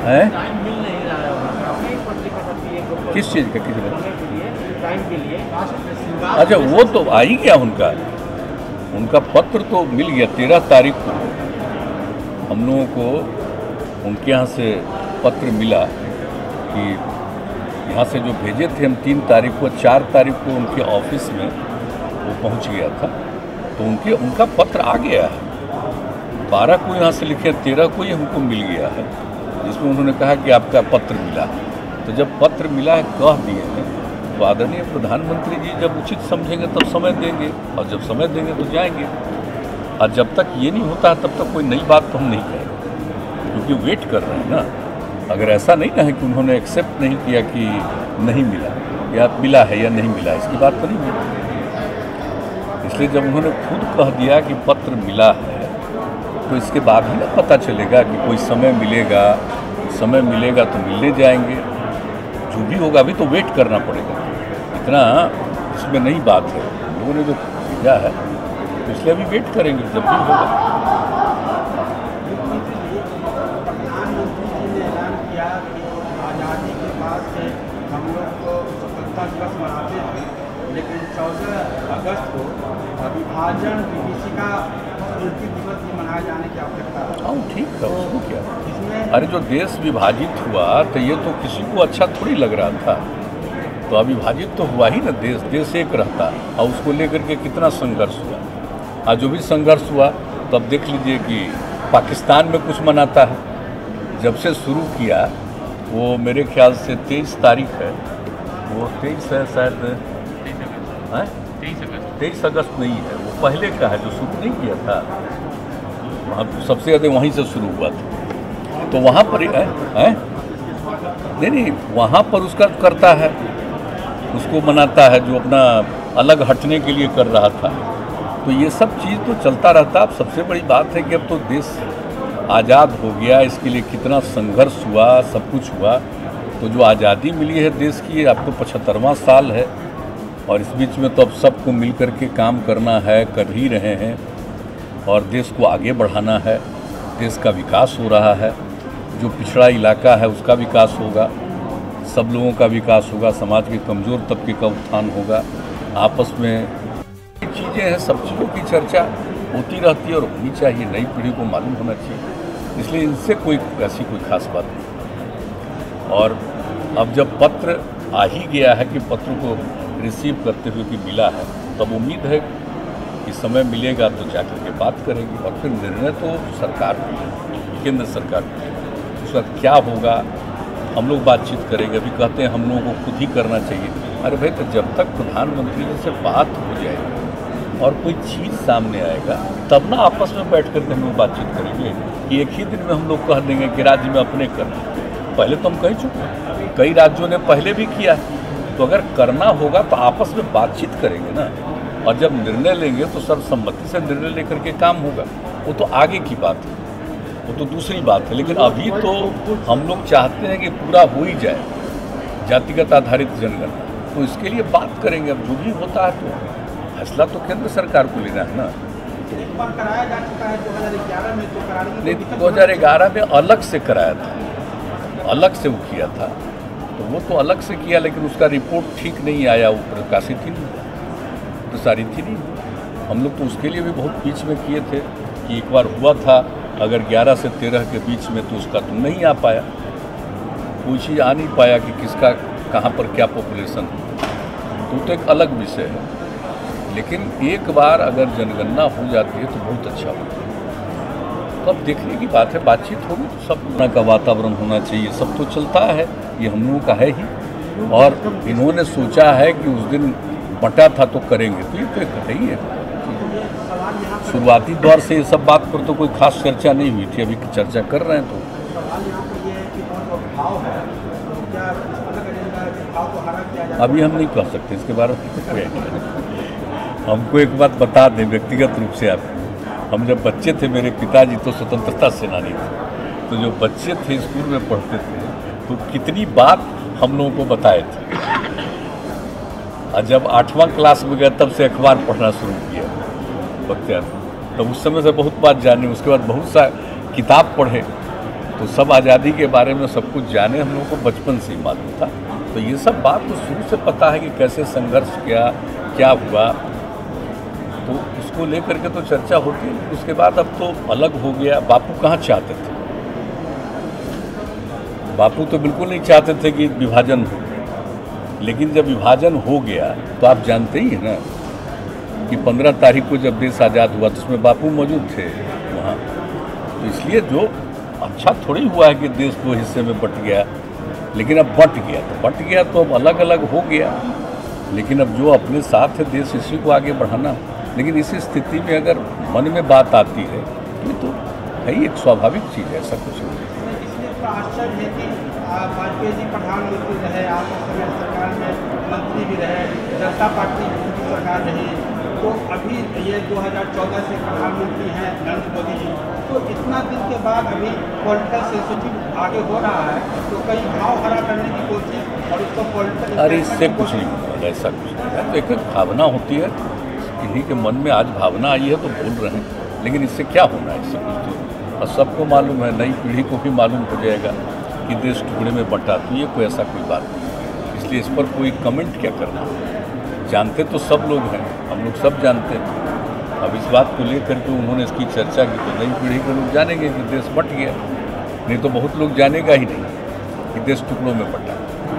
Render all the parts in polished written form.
है? टाइम मिल नहीं रहा है वहाँ पे पत्रिका किस चीज़ का? किस टाइम के लिए? अच्छा, वो तो आ ही गया उनका पत्र तो मिल गया 13 तारीख को। हम लोगों को उनके यहाँ से पत्र मिला कि यहाँ से जो भेजे थे हम 3 तारीख को, 4 तारीख को उनके ऑफिस में वो पहुँच गया था, तो उनका पत्र आ गया है। 12 को यहाँ से लिखे, 13 को ही हमको मिल गया है, जिसमें उन्होंने कहा कि आपका पत्र मिला है। तो जब पत्र मिला है, कह दिए हैं, तो आदरणीय प्रधानमंत्री जी जब उचित समझेंगे तब समय देंगे, और जब समय देंगे तो जाएंगे। और जब तक ये नहीं होता है तब तक कोई नई बात तो हम नहीं कहेंगे, क्योंकि वेट कर रहे हैं ना। अगर ऐसा नहीं ना है कि उन्होंने एक्सेप्ट नहीं किया कि नहीं मिला या मिला है या नहीं मिला, इसकी बात तो नहीं है। इसलिए जब उन्होंने खुद कह दिया कि पत्र मिला है, तो इसके बाद ही ना पता चलेगा कि कोई समय मिलेगा तो मिलने जाएंगे। जो भी होगा अभी तो वेट करना पड़ेगा, इतना इसमें नहीं बात है। लोगों ने जो भेजा है तो इसलिए अभी वेट करेंगे जब भी होगा। प्रधानमंत्री जी ने ऐलान किया कि आज़ादी के बाद से हम लोग को स्वतंत्रता दिवस मनाते थे, लेकिन 14 अगस्त को विभाजन विभीषिका स्मृति दिवस भी मनाए जाने की आवश्यकता है। हाँ, ठीक था, उसको क्या। इसमें अरे जो देश विभाजित हुआ तो ये तो किसी को अच्छा थोड़ी लग रहा था। तो अविभाजित तो हुआ ही ना, देश एक रहता, और उसको लेकर के कितना संघर्ष हुआ। आज जो भी संघर्ष हुआ तो अब देख लीजिए कि पाकिस्तान में कुछ मनाता है। जब से शुरू किया वो मेरे ख्याल से 23 तारीख है, वो 23 है शायद, 23 अगस्त नहीं है, वो पहले का है जो शुरू नहीं किया था। वहाँ सबसे ज़्यादा वहीं से शुरू हुआ था। तो वहाँ पर है नहीं, वहाँ पर उसका करता है, उसको मनाता है जो अपना अलग हटने के लिए कर रहा था। तो ये सब चीज़ तो चलता रहता। अब सबसे बड़ी बात है कि अब तो देश आज़ाद हो गया, इसके लिए कितना संघर्ष हुआ, सब कुछ हुआ। तो जो आज़ादी मिली है देश की, अब तो 75वां साल है, और इस बीच में तो अब सबको मिल कर के काम करना है, कर ही रहे हैं, और देश को आगे बढ़ाना है। देश का विकास हो रहा है, जो पिछड़ा इलाका है उसका विकास होगा, सब लोगों का विकास होगा, समाज के कमज़ोर तबके का उत्थान होगा। आपस में चीज़ें हैं, सब चीज़ों की चर्चा होती रहती है और होनी चाहिए, नई पीढ़ी को मालूम होना चाहिए। इसलिए इनसे कोई ऐसी कोई खास बात नहीं। और अब जब पत्र आ ही गया है कि पत्र को रिसीव करते हुए कि मिला है, तब उम्मीद है कि समय मिलेगा तो जाकर के बात करेंगे, और फिर निर्णय तो सरकार की, केंद्र सरकार की, उसका क्या होगा हम लोग बातचीत करेंगे। अभी कहते हैं हम लोगों को खुद ही करना चाहिए। अरे भाई, तो जब तक प्रधानमंत्री जी से बात हो जाएगी और कोई चीज़ सामने आएगा तब ना आपस में बैठ कर के हम लोग बातचीत करेंगे कि एक ही दिन में हम लोग कह देंगे कि राज्य में अपने करना। पहले तो हम कह चुके हैं, कई राज्यों ने पहले भी किया है। तो अगर करना होगा तो आपस में बातचीत करेंगे ना, और जब निर्णय लेंगे तो सर्वसम्मति से निर्णय लेकर के काम होगा। वो तो आगे की बात है, वो तो दूसरी बात है। लेकिन अभी तो हम लोग चाहते हैं कि पूरा हो ही जाए जातिगत आधारित जनगणना, तो इसके लिए बात करेंगे। अब जो भी होता है तो फैसला तो केंद्र सरकार को लेना है ना। एक बार कराया जा चुका है 2011 में, तो कराने नहीं, 2011 में अलग से कराया था, अलग से वो किया था, तो वो तो अलग से किया, लेकिन उसका रिपोर्ट ठीक नहीं आया, वो प्रकाशित ही नहीं, प्रसारित ही नहीं। हम लोग तो उसके लिए भी बहुत बीच में किए थे कि एक बार हुआ था, अगर 11 से 13 के बीच में, तो उसका तो नहीं आ पाया, कोई चीज़ आ नहीं पाया कि किसका कहाँ पर क्या पॉपुलेशन, तो एक अलग विषय है। लेकिन एक बार अगर जनगणना हो जाती है तो बहुत अच्छा होता है। तो अब देखने की बात है, बातचीत होगी तो सब तरह का वातावरण होना चाहिए। सब तो चलता है, ये हम लोगों का है ही, और इन्होंने सोचा है कि उस दिन बटा था तो करेंगे, तो ये तो एक है ही है। शुरुआती दौर से ये सब बात पर तो कोई खास चर्चा नहीं हुई थी, अभी चर्चा कर रहे हैं। तो अभी हम नहीं कह सकते इसके बारे में कोई आइडिया नहीं। हमको एक बात बता दें व्यक्तिगत रूप से, आप, हम जब बच्चे थे, मेरे पिताजी तो स्वतंत्रता सेनानी थे, तो जो बच्चे थे स्कूल में पढ़ते थे तो कितनी बात हम लोगों को बताए थे। और जब 8वां क्लास में गए तब से अखबार पढ़ना शुरू किया बख्तियार, तब उस समय से बहुत बात जानी। उसके बाद बहुत सा किताब पढ़े, तो सब आज़ादी के बारे में सब कुछ जाने, हम लोगों को बचपन से ही मालूम था। तो ये सब बात तो शुरू से पता है कि कैसे संघर्ष किया, क्या हुआ, तो उसको लेकर के तो चर्चा होती है। उसके बाद अब तो अलग हो गया। बापू कहाँ चाहते थे? बापू तो बिल्कुल नहीं चाहते थे कि विभाजन हो, लेकिन जब विभाजन हो गया तो आप जानते ही हैं ना कि 15 तारीख को जब देश आज़ाद हुआ तो उसमें बापू मौजूद थे वहाँ। तो इसलिए जो अच्छा थोड़ी हुआ है कि देश 2 हिस्से में बट गया, लेकिन अब बट गया तो अब अलग अलग हो गया। लेकिन अब जो अपने साथ है देश, इसी को आगे बढ़ाना। लेकिन इसी स्थिति में अगर मन में बात आती है तो है ही एक स्वाभाविक चीज़ है, ऐसा कुछ नहीं। इसलिए तो आश्चर्य है कि वाजपेयी जी प्रधानमंत्री रहे, आप उस समय सरकार में मंत्री भी रहे, जनता पार्टी की सरकार रही, तो अभी ये 2014 से प्रधानमंत्री हैं नरेंद्र मोदी जी, तो इतना दिन के बाद अभी पॉलिटिकल सेंसिटिव आगे हो रहा है, तो कई भाव हरा करने की कोशिश और उसको पॉलिटिकल। अरे इससे कुछ नहीं होगा, ऐसा कुछ नहीं है। तो एक भावना होती है, इन्हीं के मन में आज भावना आई है तो बोल रहे हैं, लेकिन इससे क्या होना है, इससे कुछ तो। और सबको मालूम है, नई पीढ़ी को भी मालूम हो जाएगा कि देश टुकड़े में बंटा, तो ये कोई ऐसा कोई बात नहीं। इसलिए इस पर कोई कमेंट क्या करना, जानते तो सब लोग हैं, हम लोग सब जानते हैं। अब इस बात को लेकर के उन्होंने इसकी चर्चा की तो नई पीढ़ी के लोग जानेंगे कि देश बट गया, नहीं तो बहुत लोग जानेगा ही नहीं कि देश टुकड़ों में बटा।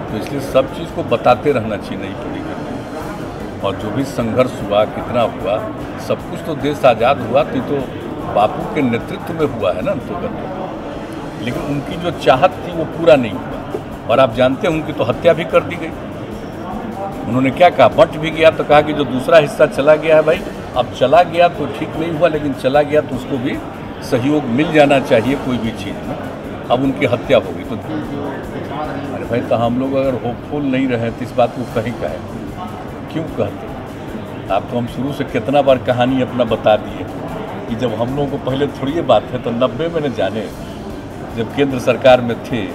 तो इसलिए सब चीज़ को बताते रहना चाहिए नई पीढ़ी के लोग। और जो भी संघर्ष हुआ, कितना हुआ, सब कुछ तो देश आज़ाद हुआ तो बापू के नेतृत्व में हुआ है ना अंतर्गत। लेकिन उनकी जो चाहत थी वो पूरा नहीं हुआ। और आप जानते हैं उनकी तो हत्या भी कर दी गई। उन्होंने क्या कहा, बंट भी गया तो कहा कि जो दूसरा हिस्सा चला गया है भाई, अब चला गया तो ठीक नहीं हुआ, लेकिन चला गया तो उसको भी सहयोग मिल जाना चाहिए कोई भी चीज़ में। अब उनकी हत्या हो गई तो अरे भाई, तो हम लोग अगर होपफुल नहीं रहे तो इस बात को कहीं कहे, क्यों कहते? आप तो हम शुरू से कितना बार कहानी अपना बता दिए कि जब हम लोगों को पहले थोड़ी ये बात है, तो 90 में न जाने जब केंद्र सरकार में थे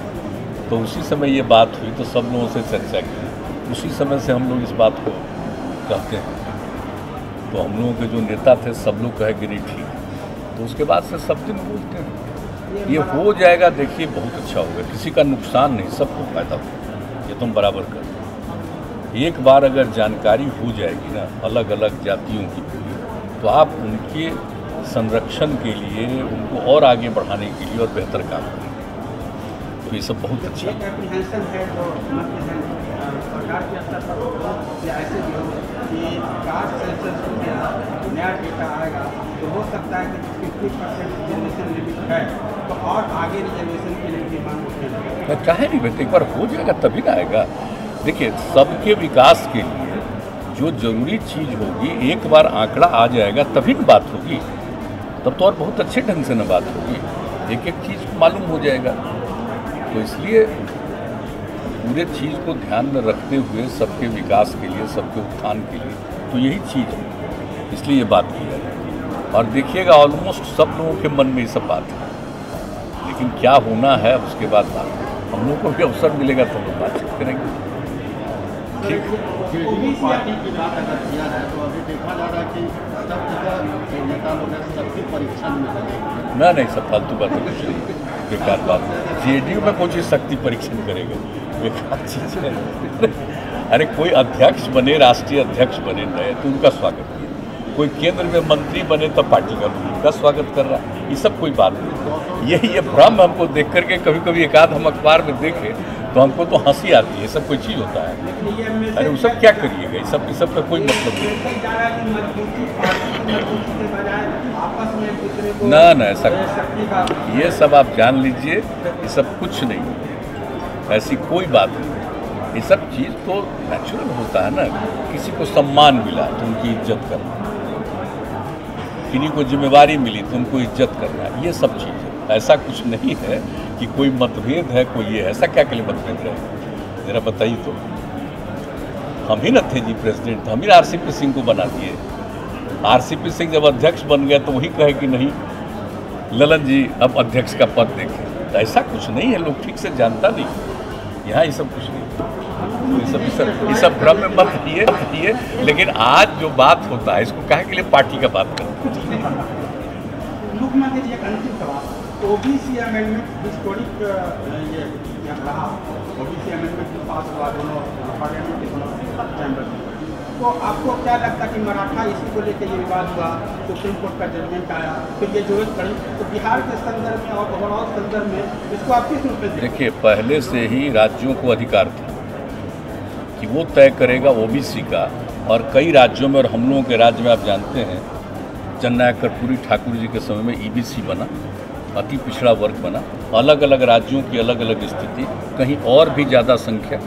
तो उसी समय ये बात हुई तो सब लोगों से चर्चा की। उसी समय से हम लोग इस बात को कहते हैं। तो हम लोगों के जो नेता थे सब लोग कहे कि नहीं ठीक, तो उसके बाद से सब दिन बोलते हैं ये हो जाएगा, देखिए बहुत अच्छा होगा, किसी का नुकसान नहीं, सबको फायदा होगा, ये तुम बराबर कर। एक बार अगर जानकारी हो जाएगी ना अलग अलग जातियों की, तो आप उनके संरक्षण के लिए, उनको और आगे बढ़ाने के लिए और बेहतर काम करेंगे। तो ये सब बहुत अच्छा है। सरकार के स्तर पर ऐसे भी हो कि कास्ट सेंसस हो गया, नया डेटा आएगा तो हो सकता है कि 50% रिजर्वेशन लिमिट है तो और आगे रिजर्वेशन के लिए डिमांड उठेगी। चाहे नहीं बेटे, एक बार हो जाएगा तभी ना आएगा। देखिए, सबके विकास के लिए जो जरूरी चीज़ होगी, एक बार आंकड़ा आ जाएगा तभी न बात होगी, तब तो और बहुत अच्छे ढंग से न बात होगी, एक एक चीज़ मालूम हो जाएगा। तो इसलिए पूरे चीज़ को ध्यान में रखते हुए सबके विकास के लिए, सबके उत्थान के लिए, तो यही चीज़ है, इसलिए ये बात की जाए। और देखिएगा ऑलमोस्ट सब लोगों के मन में ये सब बात है, लेकिन क्या होना है उसके बाद बात है। हम लोग को भी अवसर मिलेगा तो हम लोग बातचीत करेंगे। ठीक है। पार्टी की बात अगर किया जाए तो अभी देखा जा रहा है कि सब जगह नेता लोग सबकी परीक्षा में लगेंगे। ना नहीं, सब फालतू बातें कुछ नहीं, बेकार बात। जेडीयू में कोई चीज़ शक्ति परीक्षण करेगा, बेकार चीज़ है। अरे कोई अध्यक्ष बने, राष्ट्रीय अध्यक्ष बने नए तो उनका स्वागत किया, कोई केंद्र में मंत्री बने तो पार्टी का उनका स्वागत कर रहा है, ये सब कोई बात नहीं। यही ये भ्रम हमको देख करके कभी कभी एक आध हम अखबार में देखें तो हमको तो हंसी आती है, सब कोई चीज़ होता है। अरे वो सब क्या करिएगा, ये सब का कोई मतलब नहीं। ना ऐसा ये सब आप जान लीजिए, ये सब कुछ नहीं, ऐसी कोई बात नहीं। ये सब चीज़ तो नेचुरल होता है ना, किसी को सम्मान मिला तो उनकी इज्जत करना, किन्हीं को जिम्मेवारी मिली तो उनको इज्जत करना, ये सब चीज़ है। ऐसा कुछ नहीं है कि कोई मतभेद है, कोई ये, ऐसा क्या के लिए मतभेद रहे, जरा बताइए तो। हम ही न थे जी प्रेसिडेंट, हम ही आरसीपी सिंह को बना दिए। आरसीपी सिंह जब अध्यक्ष बन गए तो वही कहे कि नहीं ललन जी अब अध्यक्ष का पद देखें, तो ऐसा कुछ नहीं है, लोग ठीक से जानता नहीं, यहाँ ये सब कुछ नहीं, ये सब भ्रम में मत रहिए। लेकिन आज जो बात होता है इसको काहे के लिए पार्टी का बात करते हैं। मुख्यमंत्री जी एक अंतिम सवाल, ओबीसी अमेंडमेंट हिस्टोरिक ये रहा, ओबीसी अमेंडमेंट पास हुआ दोनों पार्लियामेंट के दोनों चैम्बर में। तो आपको क्या लगता कि मराठा इसी को लेकर ये विवाद हुआ, सुप्रीम कोर्ट का जजमेंट आया, फिर ये जरूरत पड़ी, तो बिहार के संदर्भ में और ओवरऑल संदर्भ में इसको आप किस रूप में देखिए, पहले से ही राज्यों को अधिकार था कि वो तय करेगा ओबीसी का, और कई राज्यों में, और हम लोगों के राज्य में आप जानते हैं जननायक कर्पूरी ठाकुर जी के समय में ईबीसी बना, अति पिछड़ा वर्ग बना। अलग अलग राज्यों की अलग अलग स्थिति, कहीं और भी ज़्यादा संख्या,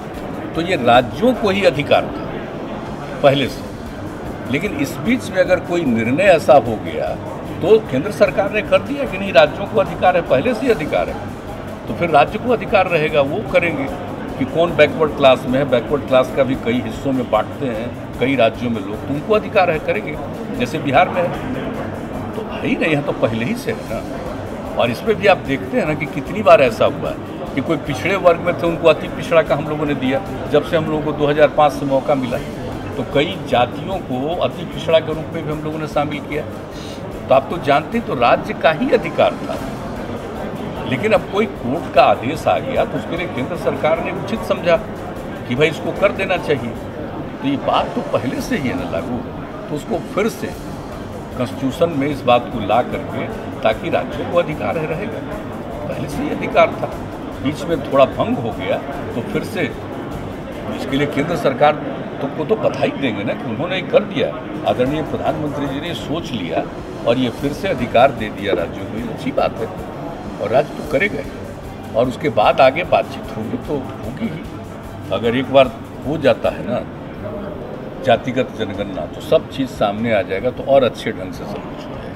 तो ये राज्यों को ही अधिकार था पहले से। लेकिन इस बीच में अगर कोई निर्णय ऐसा हो गया तो केंद्र सरकार ने कर दिया कि नहीं, राज्यों को अधिकार है, पहले से ही अधिकार है, तो फिर राज्य को अधिकार रहेगा, वो करेंगे कि कौन बैकवर्ड क्लास में है। बैकवर्ड क्लास का भी कई हिस्सों में बांटते हैं कई राज्यों में लोग, तो उनको अधिकार है, करेंगे, जैसे बिहार में है। तो है ही नहीं, यहाँ तो पहले ही से है ना। और इसमें भी आप देखते हैं ना कि कितनी बार ऐसा हुआ है कि कोई पिछड़े वर्ग में थे, उनको अति पिछड़ा का हम लोगों ने दिया। जब से हम लोगों को 2005 से मौका मिला तो कई जातियों को अति पिछड़ा के रूप में भी हम लोगों ने शामिल किया। तो आप तो जानते, तो राज्य का ही अधिकार था। लेकिन अब कोई कोर्ट का आदेश आ गया तो उसके लिए केंद्र सरकार ने उचित समझा कि भाई इसको कर देना चाहिए। तो ये बात तो पहले से ही है ना लागू, तो उसको फिर से कॉन्स्टिट्यूशन में इस बात को ला करके, ताकि राज्यों को अधिकार है रहेगा, पहले से ही अधिकार था, बीच में थोड़ा भंग हो गया तो फिर से इसके लिए केंद्र सरकार को तो बधाई देंगे ना कि उन्होंने कर दिया। आदरणीय प्रधानमंत्री जी ने सोच लिया और ये फिर से अधिकार दे दिया राज्यों को, ये अच्छी बात है और राज्य तो करेगा ही। और उसके बाद आगे बातचीत होगी तो होगी ही। अगर एक बार हो जाता है ना जातिगत जनगणना, तो सब चीज़ सामने आ जाएगा, तो और अच्छे ढंग से सब कुछ हो जाएगा।